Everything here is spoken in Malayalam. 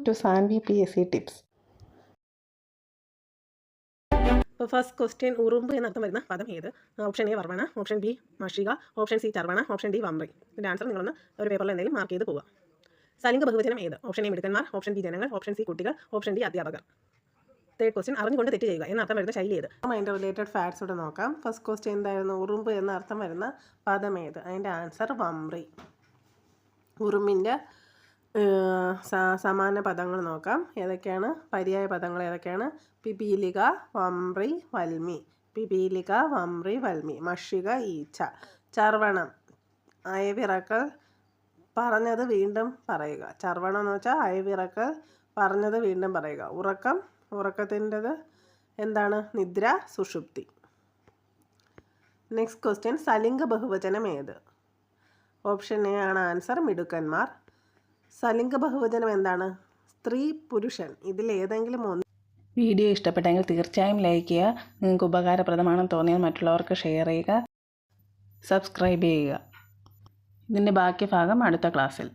to Sanvi PSC Tips. ഇപ്പോൾ ഫസ്റ്റ് ക്വസ്റ്റ്യൻ ഉറുമ്പ് എന്നർത്ഥം വരുന്ന പദം ഏത്? ഓപ്ഷൻ എ വർവണ, ഓപ്ഷൻ ബി മഷിക, ഓപ്ഷൻ സി ചർവണ, ഓപ്ഷൻ ഡി വമ്പ്രി. ഇതിൻ്റെ ആൻസർ നിങ്ങളൊന്ന് ഒരു പേപ്പറിൽ എന്തെങ്കിലും മാർക്ക് ചെയ്ത് പോവുക. സലിംഗ ബഹുവചനം ഏത്? ഓപ്ഷൻ എ മിടുക്കന്മാർ, ഓപ്ഷൻ ബി ജനങ്ങൾ, ഓപ്ഷൻ സി കുട്ടികൾ, ഓപ്ഷൻ ഡി അധ്യാപകർ. തേർഡ് ക്വസ്റ്റ്യൻ അറിഞ്ഞുകൊണ്ട് തെറ്റ് ചെയ്യുക എന്നർത്ഥം വരുന്ന ശൈലി ഏത്? അതിൻ്റെ റിലേറ്റഡ് ഫാക്ട്സ് ഇവിടെ നോക്കാം. ഫസ്റ്റ് ക്വസ്റ്റ്യൻ എന്തായിരുന്നു? ഉറുമ്പ് എന്നർത്ഥം വരുന്ന പദം ഏത്? അതിൻ്റെ ആൻസർ വമ്പ്രി. ഉറുമ്പിൻ്റെ സമാന പദങ്ങൾ നോക്കാം. ഏതൊക്കെയാണ്? പര്യായ പദങ്ങൾ ഏതൊക്കെയാണ്? പിപീലിക, വമ്പ്രി, വൽമി. പിപീലിക, വമ്പ്രി, വൽമി. മഷിക, ഈച്ച. ചർവണം, അയവിറക്കൽ, പറഞ്ഞത് വീണ്ടും പറയുക. ചർവണം എന്ന് വെച്ചാൽ അയവിറക്കൽ, പറഞ്ഞത് വീണ്ടും പറയുക. ഉറക്കം, ഉറക്കത്തിൻ്റെത് എന്താണ്? നിദ്ര, സുഷുപ്തി. നെക്സ്റ്റ് ക്വസ്റ്റ്യൻ സലിംഗ ബഹുവചനം ഏത്? ഓപ്ഷൻ എ ആണ് ആൻസർ, മിടുക്കന്മാർ. സലിംഗ ബഹുവചനം എന്താണ്? സ്ത്രീ, പുരുഷൻ. ഇതിൽ ഏതെങ്കിലും ഒന്ന്. വീഡിയോ ഇഷ്ടപ്പെട്ടെങ്കിൽ തീർച്ചയായും ലൈക്ക് ചെയ്യുക. നിങ്ങൾക്ക് ഉപകാരപ്രദമാണെന്ന് തോന്നിയാൽ മറ്റുള്ളവർക്ക് ഷെയർ ചെയ്യുക, സബ്സ്ക്രൈബ് ചെയ്യുക. ഇതിൻ്റെ ബാക്കി ഭാഗം അടുത്ത ക്ലാസ്സിൽ.